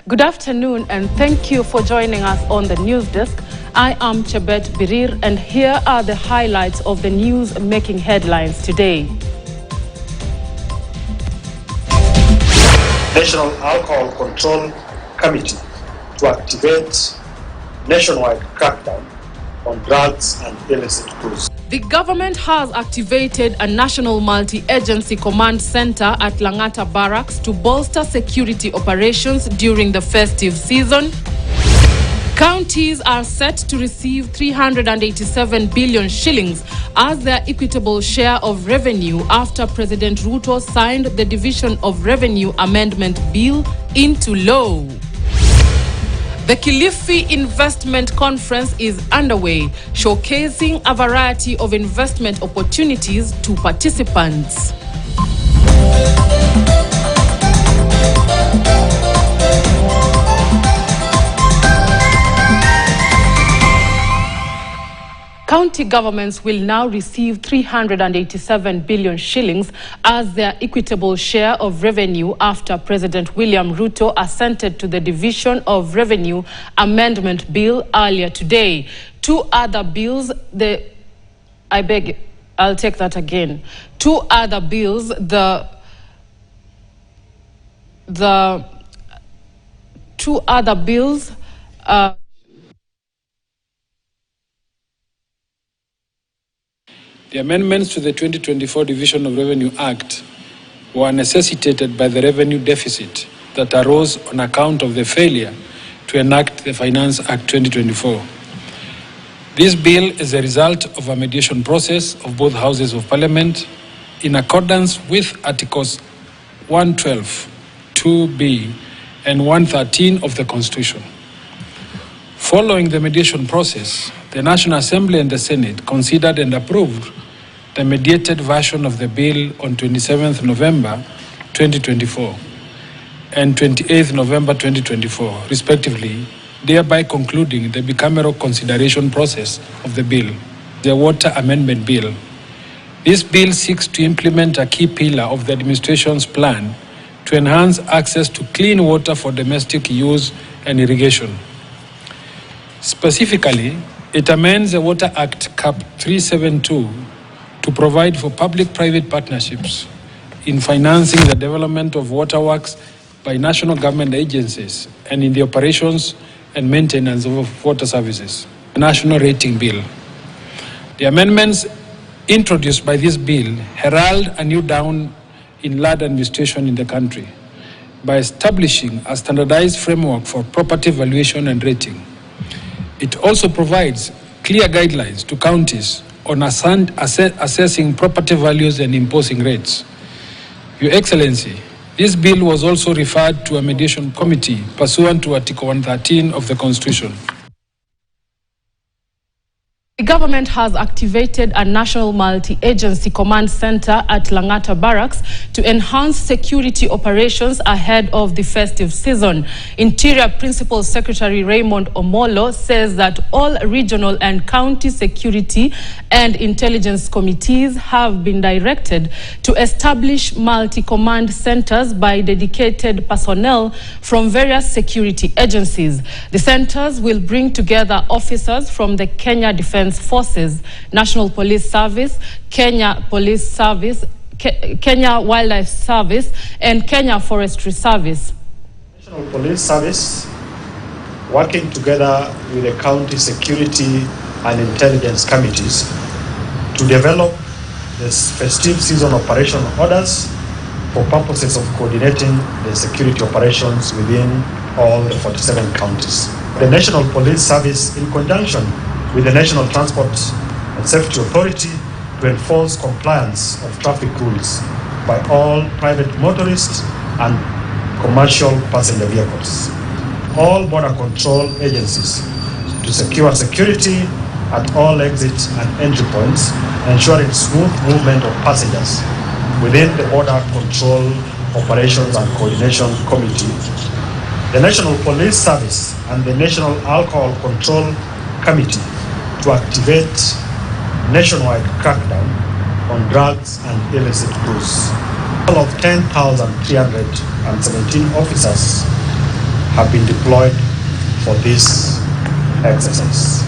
Good afternoon and thank you for joining us on the news desk. I am Chebet Birir and here are the highlights of the news making headlines today. National Alcohol Control Committee to activate nationwide crackdown on drugs and illicit goods. The government has activated a national multi-agency command center at Langata Barracks to bolster security operations during the festive season. Counties are set to receive 387 billion shillings as their equitable share of revenue after President Ruto signed the Division of Revenue Amendment Bill into law. The Kilifi Investment Conference is underway, showcasing a variety of investment opportunities to participants. County governments will now receive 387 billion shillings as their equitable share of revenue after President William Ruto assented to the Division of Revenue Amendment Bill earlier today. Two other bills, Two other bills, The amendments to the 2024 Division of Revenue Act were necessitated by the revenue deficit that arose on account of the failure to enact the Finance Act 2024. This bill is a result of a mediation process of both Houses of Parliament in accordance with Articles 112, 2B and 113 of the Constitution. Following the mediation process, the National Assembly and the Senate considered and approved the mediated version of the bill on 27th November 2024 and 28th November 2024, respectively, thereby concluding the bicameral consideration process of the bill, the Water Amendment Bill. This bill seeks to implement a key pillar of the administration's plan to enhance access to clean water for domestic use and irrigation. Specifically, it amends the Water Act Cap 372 to provide for public-private partnerships in financing the development of waterworks by national government agencies and in the operations and maintenance of water services. The National Rating Bill. The amendments introduced by this bill herald a new dawn in land administration in the country by establishing a standardized framework for property valuation and rating. It also provides clear guidelines to counties on assessing property values and imposing rates. Your Excellency, this bill was also referred to a mediation committee pursuant to Article 113 of the Constitution. The government has activated a national multi-agency command center at Langata Barracks to enhance security operations ahead of the festive season. Interior Principal Secretary Raymond Omolo says that all regional and county security and intelligence committees have been directed to establish multi-command centers by dedicated personnel from various security agencies. The centers will bring together officers from the Kenya Defence Forces, National Police Service, Kenya Police Service, Kenya Wildlife Service, and Kenya Forestry Service. National Police Service, working together with the county security and intelligence committees to develop the festive season operation orders for purposes of coordinating the security operations within all the 47 counties. The National Police Service, in conjunction with the National Transport and Safety Authority, to enforce compliance of traffic rules by all private motorists and commercial passenger vehicles. All border control agencies to secure security at all exit and entry points, ensuring smooth movement of passengers within the Border Control Operations and Coordination Committee. The National Police Service and the National Alcohol Control Committee to activate nationwide crackdown on drugs and illicit goods. All of 10,317 officers have been deployed for this exercise.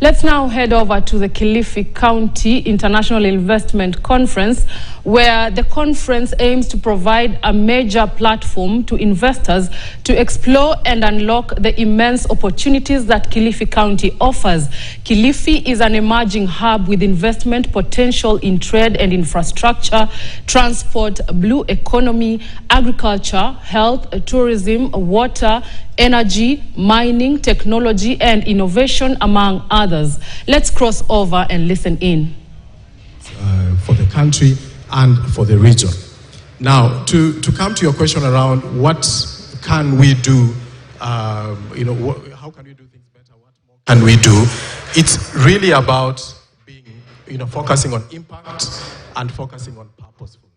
Let's now head over to the Kilifi County International Investment Conference, where the conference aims to provide a major platform to investors to explore and unlock the immense opportunities that Kilifi County offers. Kilifi is an emerging hub with investment potential in trade and infrastructure, transport, blue economy, agriculture, health, tourism, water, energy, mining, technology, and innovation, among others. Let's cross over and listen in. For the country and for the region. Now, to come to your question around what can we do, how can we do things better, what more can we do? It's really about being, focusing on impact and focusing on purposefulness.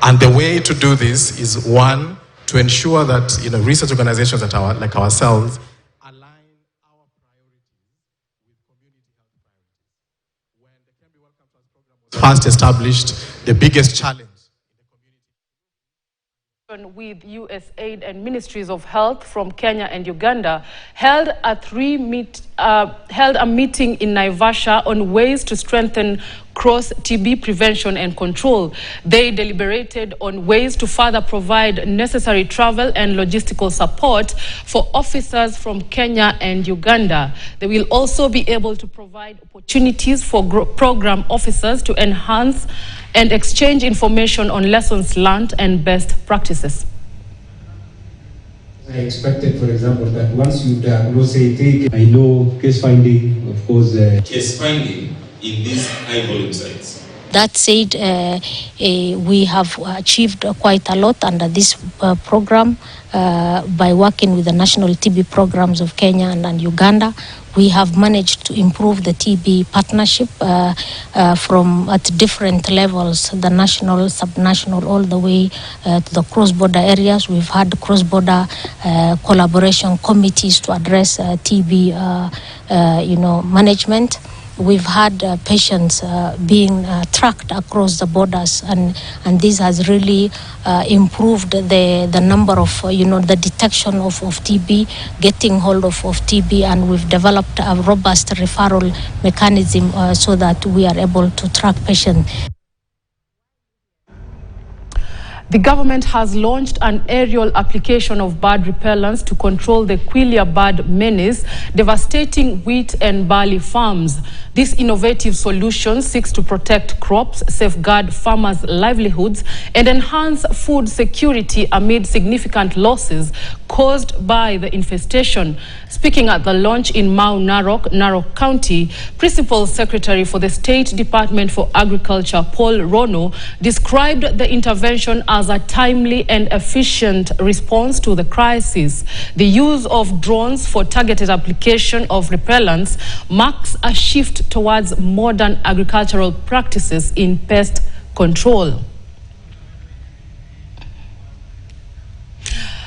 And the way to do this is, one, to ensure that research organizations like ourselves align our priorities with community health priorities. When the Can Be Welcome to Us program was first established, the biggest challenge with USAID and Ministries of Health from Kenya and Uganda held a meeting in Naivasha on ways to strengthen cross-TB prevention and control. They deliberated on ways to further provide necessary travel and logistical support for officers from Kenya and Uganda. They will also be able to provide opportunities for program officers to enhance and exchange information on lessons learned and best practices. I expected, for example, that once you diagnose it, I know case finding, of course. Case finding in these high volume sites. That said, we have achieved quite a lot under this program by working with the national TB programs of Kenya and Uganda. We have managed to improve the TB partnership from at different levels, the national, subnational, all the way to the cross-border areas. We've had cross-border collaboration committees to address TB, management. We've had patients being tracked across the borders, and this has really improved the number of, the detection of TB, getting hold of TB, and we've developed a robust referral mechanism so that we are able to track patients. The government has launched an aerial application of bird repellents to control the Quelea bird menace, devastating wheat and barley farms. This innovative solution seeks to protect crops, safeguard farmers' livelihoods, and enhance food security amid significant losses caused by the infestation. Speaking at the launch in Mau Narok County, Principal Secretary for the State Department for Agriculture, Paul Rono, described the intervention as a timely and efficient response to the crisis. The use of drones for targeted application of repellents marks a shift towards modern agricultural practices in pest control.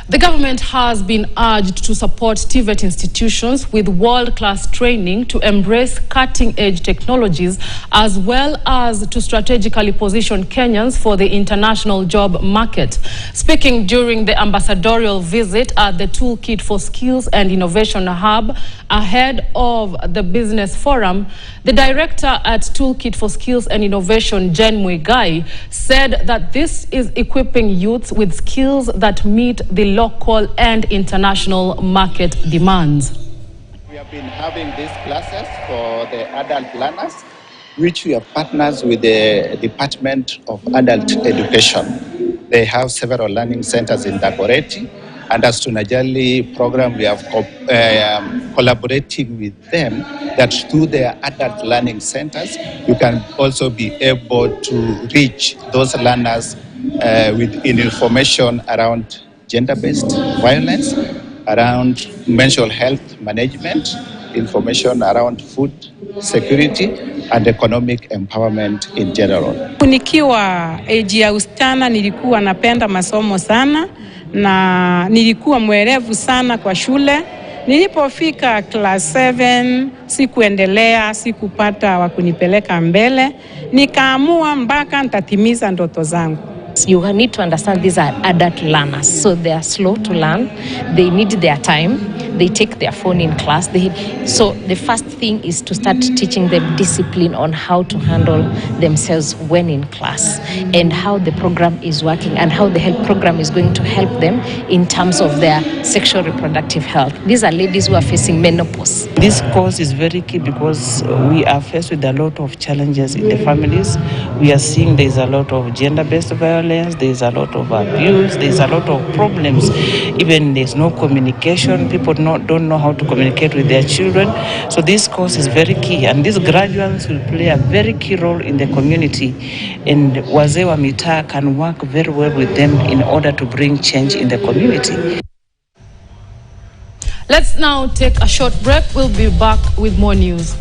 The government has been urged to support TVET institutions with world-class training to embrace cutting-edge technologies, as well as to strategically position Kenyans for the international job market. Speaking during the ambassadorial visit at the Toolkit for Skills and Innovation Hub ahead of the business forum, the director at Toolkit for Skills and Innovation, Jen Muigai, said that this is equipping youths with skills that meet the local and international market demands. We have been having these classes for the adult learners, which we are partners with the Department of Adult Education. They have several learning centers in Dagoretti, and as to Najali program, we have collaborating with them that through their adult learning centers, you can also be able to reach those learners with information around gender-based violence, around mental health management, information around food security, and economic empowerment in general. Nikiwa age ya usichana nilikuwa napenda masomo sana na nilikuwa mwerevu sana kwa shule. Nilipofika class 7 sikuendelea, sikupata wa kunipeleka mbele. Nikaamua mpaka nitatimiza ndoto zangu. You need to understand these are adult learners, so they are slow to learn. They need their time. They take their phone in class. So the first thing is to start teaching them discipline on how to handle themselves when in class and how the program is working and how the health program is going to help them in terms of their sexual reproductive health. These are ladies who are facing menopause. This course is very key because we are faced with a lot of challenges in the families. We are seeing there is a lot of gender-based violence, there is a lot of abuse, there is a lot of problems. Even there is no communication. People don't know how to communicate with their children. So this course is very key, and these graduates will play a very key role in the community, and wazee wa mitaa can work very well with them in order to bring change in the community. Let's now take a short break. We'll be back with more news.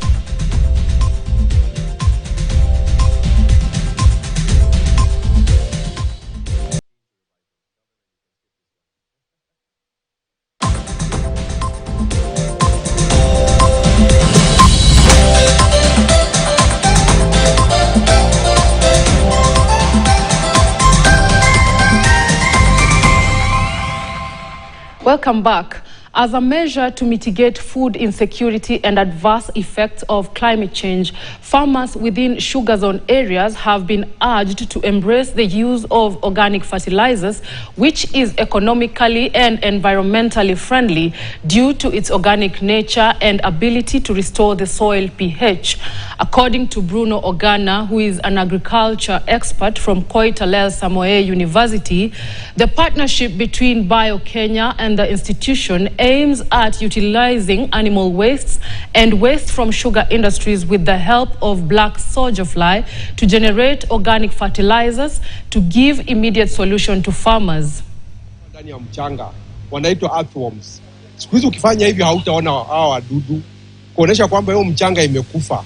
Welcome back. As a measure to mitigate food insecurity and adverse effects of climate change, farmers within sugar zone areas have been urged to embrace the use of organic fertilizers, which is economically and environmentally friendly due to its organic nature and ability to restore the soil pH. According to Bruno Ogana, who is an agriculture expert from Koitalel Samoei University, the partnership between BioKenya and the institution aims at utilizing animal wastes and waste from sugar industries with the help of black soldier fly to generate organic fertilizers to give immediate solution to farmers. Ndani ya mchanga wanaitwa earthworms. Siku hizi ukifanya hivi hautaona hao wadudu, kuonesha kwamba hiyo mchanga imekufa.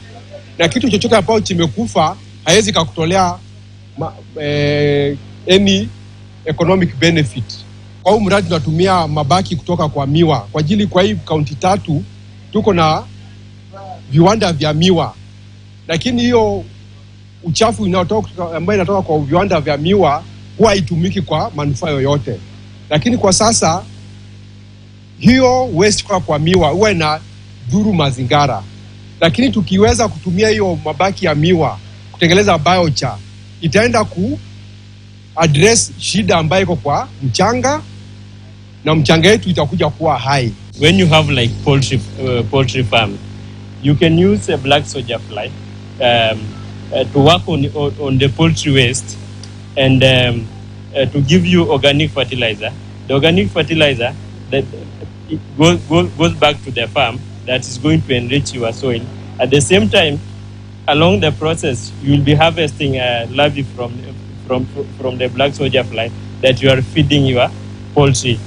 Na kitu chochote ambacho kimekufa haiwezi kukutolea any economic benefit. Kwa hiyo mradi tunatumia mabaki kutoka kwa miwa. Kwa ajili kwa hii kaunti 3 tuko na viwanda vya miwa. Lakini hiyo uchafu ambayo inatoka kwa viwanda vya miwa huwa haitumiki kwa manufaa yoyote. Lakini kwa sasa hiyo waste kwa miwa huwa inadhuru mazingira. Lakini tukiweza kutumia hiyo mabaki ya miwa kutengeneza biochar, itaenda ku address shida ambayo iko kwa mchanga, na mchanga yetu itakuja kuwa high. When you have like poultry farm, you can use a black soldier fly to work on the poultry waste and to give you organic fertilizer. The organic fertilizer that it goes back to the farm, that is going to enrich your soil. At the same time, along the process, you will be harvesting larvae from the black soldier fly that you are feeding your poultry.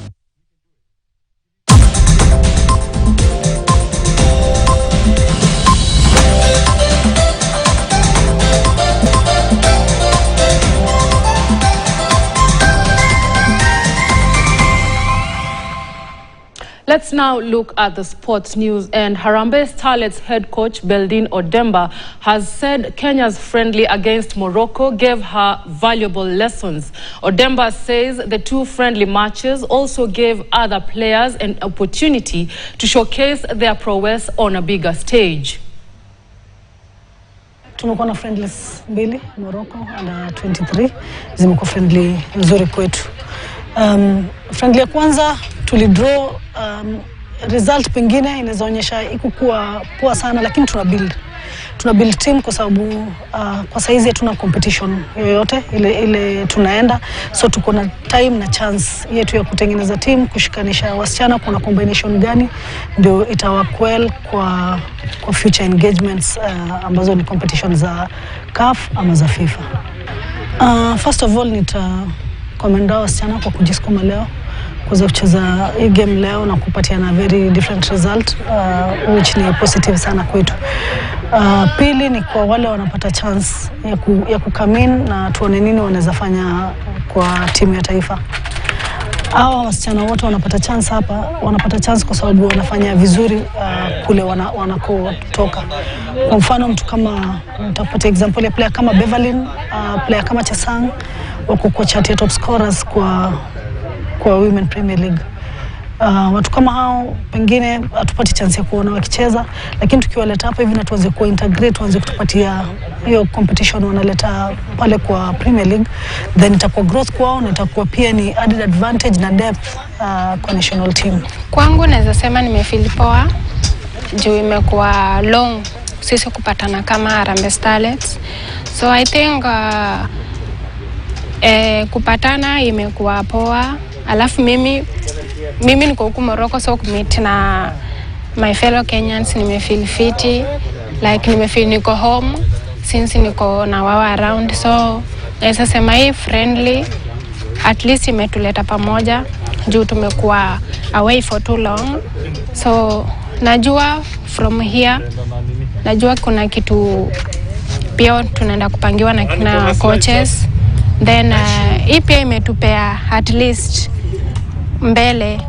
Let's now look at the sports news, and Harambee Starlets head coach Beldine Odemba has said Kenya's friendly against Morocco gave her valuable lessons. Odemba says the 2 friendly matches also gave other players an opportunity to showcase their prowess on a bigger stage. Tumekuwa na friendlies 2, Morocco under 23 zimekuwa friendly nzuri kwetu. Friendly ya kwanza tulidraw, result pengine inazoonyesha ikuwa poa sana, lakini tuna build team kwa sababu kwa saizi hatuna competition yoyote ile tunaenda, so tuko na time na chance yetu ya kutengeneza team, kushikanisha wasichana, kuna combination gani ndio itawork well kwa future engagements ambazo ni competition za CAF ama za FIFA. First of all commend wasichana kwa kujisukuma leo kuweza kucheza hii game leo na kupatiana very different result, which ni positive sana kwetu. Pili ni kwa wale wanapata chance ya kucome in na tuone nini wanaweza fanya kwa timu ya taifa. Hawa wasichana wote wanapata chance hapa, wanapata chance kwa sababu wanafanya vizuri kule wanakotoka. Kwa mfano mtu kama, nitapata example ya player kama Beverlyn, player kama Chesang, wako kwa chart ya top scorers kwa Women Premier League. Watu kama hao pengine hatupati chance ya kuona wakicheza, lakini tukiwaleta hapa hivi na tuanze kuintegrate, tuanze kutupatia hiyo competition wanaleta pale kwa Premier League, then itakuwa growth kwao na itakuwa pia ni added advantage na depth kwa national team. Kwangu naweza sema nimefeel poa juu imekuwa long sisi kupatana kama Harambee Starlets, so I think kupatana imekuwa poa. Alafu mimi niko huku Morocco, so kumit na my fellow Kenyans nimefeel fiti, like nimefeel niko home since niko na wao around, so naweza sema hii friendly at least imetuleta pamoja juu tumekuwa away for too long. So najua from here, najua kuna kitu pia tunaenda kupangiwa na coaches, then hii pia imetupea at least mbele.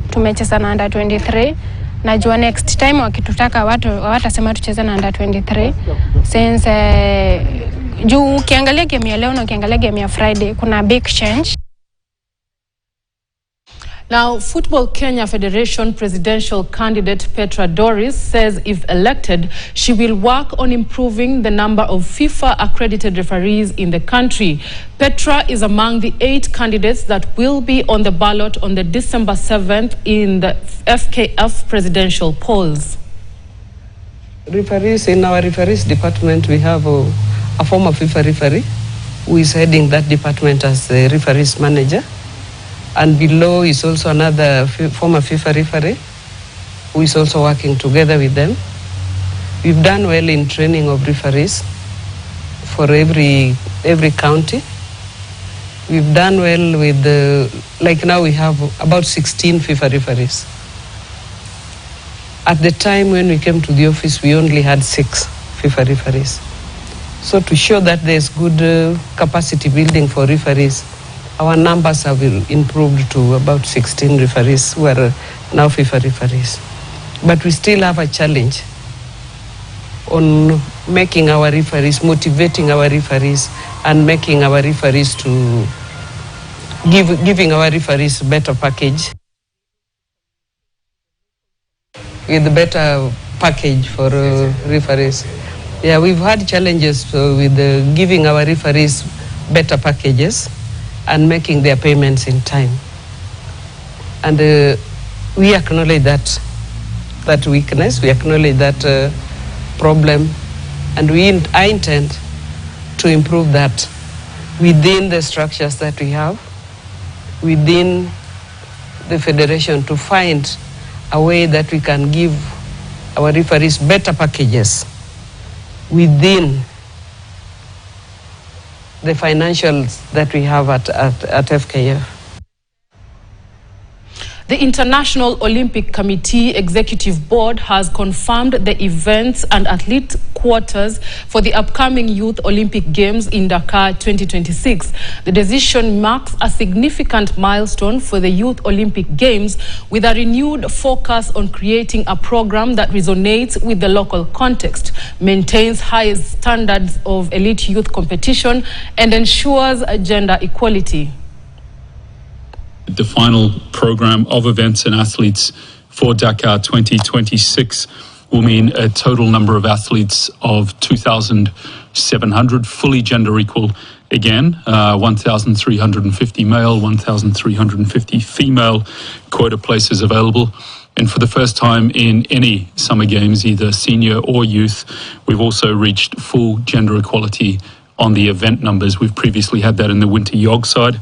Tumecheza na under 23, najua next time wakitutaka watasema tucheze na under 23 since juu ukiangalia game ya leo na ukiangalia game ya Friday kuna big change. Now, Football Kenya Federation presidential candidate Petra Doris says if elected, she will work on improving the number of FIFA-accredited referees in the country. Petra is among the 8 candidates that will be on the ballot on the December 7th in the FKF presidential polls. Referees, in our referees department, we have a former FIFA referee who is heading that department as the referees manager. And below is also another former FIFA referee who is also working together with them. We've done well in training of referees for every county. We've done well with like now we have about 16 FIFA referees. At the time when we came to the office, we only had 6 FIFA referees. So to show that there's good capacity building for referees, our numbers have improved to about 16 referees who are now FIFA referees. But we still have a challenge on making our referees, motivating our referees, and making our referees to giving our referees better package. With a better package for referees. Yeah, we've had challenges with giving our referees better packages and making their payments in time. And we acknowledge that weakness, we acknowledge that problem, and I intend to improve that within the structures that we have, within the federation, to find a way that we can give our referees better packages within the financials that we have at FKF. The International Olympic Committee Executive Board has confirmed the events and athlete quotas for the upcoming Youth Olympic Games in Dakar 2026. The decision marks a significant milestone for the Youth Olympic Games, with a renewed focus on creating a program that resonates with the local context, maintains high standards of elite youth competition, and ensures gender equality. The final program of events and athletes for Dakar 2026 will mean a total number of athletes of 2,700, fully gender equal again, 1,350 male, 1,350 female quota places available. And for the first time in any summer games, either senior or youth, we've also reached full gender equality on the event numbers. We've previously had that in the winter yog side,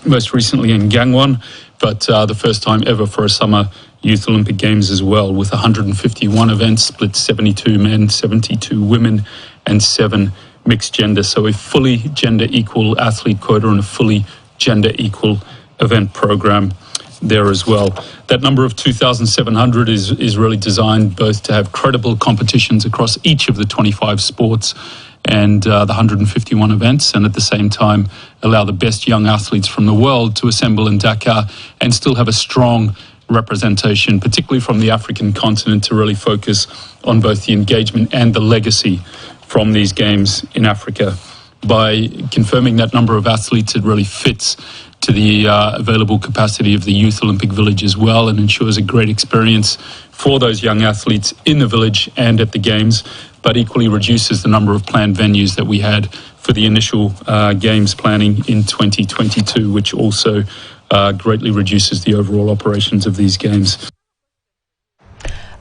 most recently in Gangwon, but the first time ever for a summer Youth Olympic Games as well, with 151 events, split 72 men, 72 women, and 7 mixed gender. So a fully gender equal athlete quota and a fully gender equal event program there as well. That number of 2,700 is really designed both to have credible competitions across each of the 25 sports and the 151 events, and at the same time allow the best young athletes from the world to assemble in Dakar and still have a strong representation, particularly from the African continent, to really focus on both the engagement and the legacy from these games in Africa. by confirming that number of athletes, it really fits to the available capacity of the Youth Olympic Village as well, and ensures a great experience for those young athletes in the village and at the Games, but equally reduces the number of planned venues that we had for the initial Games planning in 2022, which also greatly reduces the overall operations of these Games.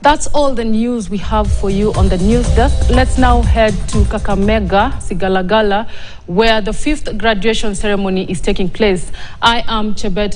That's all the news we have for you on the news desk. Let's now head to Kakamega, Sigalagala, where the 5th graduation ceremony is taking place. I am Chebet